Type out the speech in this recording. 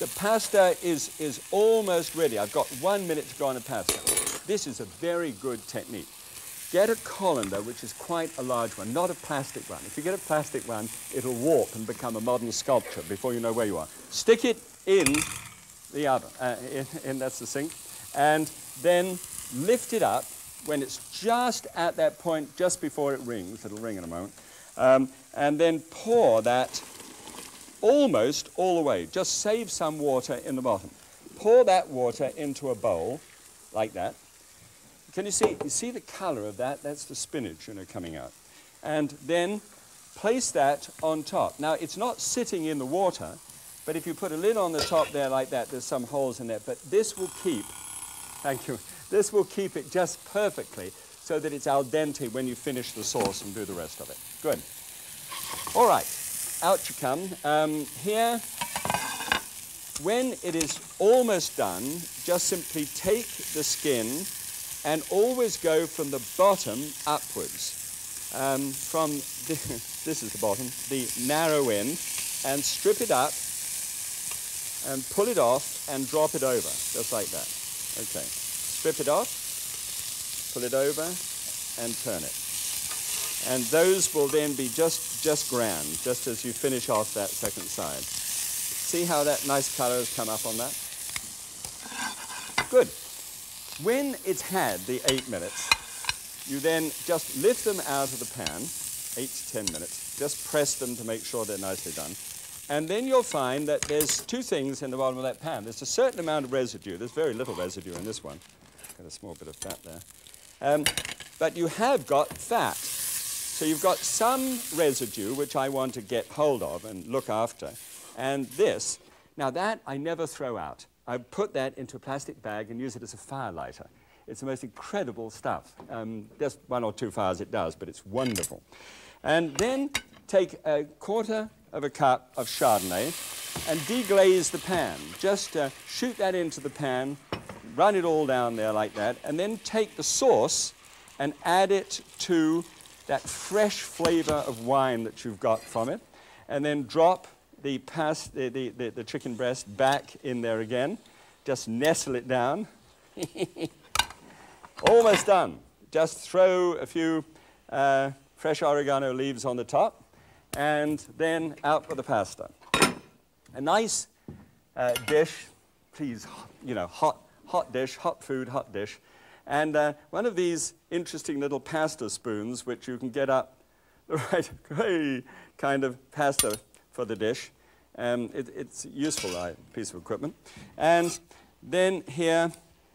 The pasta is almost ready. I've got 1 minute to go on the pasta. This is a very good technique. Get a colander, which is quite a large one, not a plastic one. If you get a plastic one, it'll warp and become a modern sculpture before you know where you are. Stick it in the oven, that's the sink, and then lift it up when it's just at that point, just before it rings. It'll ring in a moment. And then pour that almost all the way. Just save some water in the bottom. Pour that water into a bowl, like that. Can you see? You see the color of that? That's the spinach, coming out. And then place that on top. Now, it's not sitting in the water, but if you put a lid on the top there like that, there's some holes in there. But this will keep, thank you, this will keep it just perfectly so that it's al dente when you finish the sauce and do the rest of it. Good. All right, out you come. Here, when it is almost done, just simply take the skin and always go from the bottom upwards. This is the bottom, the narrow end, and strip it up and pull it off and drop it over, just like that. Okay, strip it off, pull it over, and turn it. And those will then be just grand, just as you finish off that second side. See how that nice color has come up on that? Good. When it's had the 8 minutes, you then just lift them out of the pan, 8 to 10 minutes, just press them to make sure they're nicely done. And then you'll find that there's two things in the bottom of that pan. There's a certain amount of residue. There's very little residue in this one. Got a small bit of fat there. But you have got fat. So you've got some residue, which I want to get hold of and look after. And this, now that I never throw out. I put that into a plastic bag and use it as a fire lighter. It's the most incredible stuff. Just 1 or 2 fires it does, but it's wonderful. And then take a quarter of a cup of Chardonnay and deglaze the pan. Just shoot that into the pan, run it all down there like that, and then take the sauce and add it to that fresh flavor of wine that you've got from it, and then drop the chicken breast back in there again. Just nestle it down. Almost done. Just throw a few fresh oregano leaves on the top, and then out with the pasta. A nice dish, please, hot dish, hot food, hot dish. And one of these interesting little pasta spoons, which you can get up the right kind of pasta for the dish. It's a useful piece of equipment. And then here,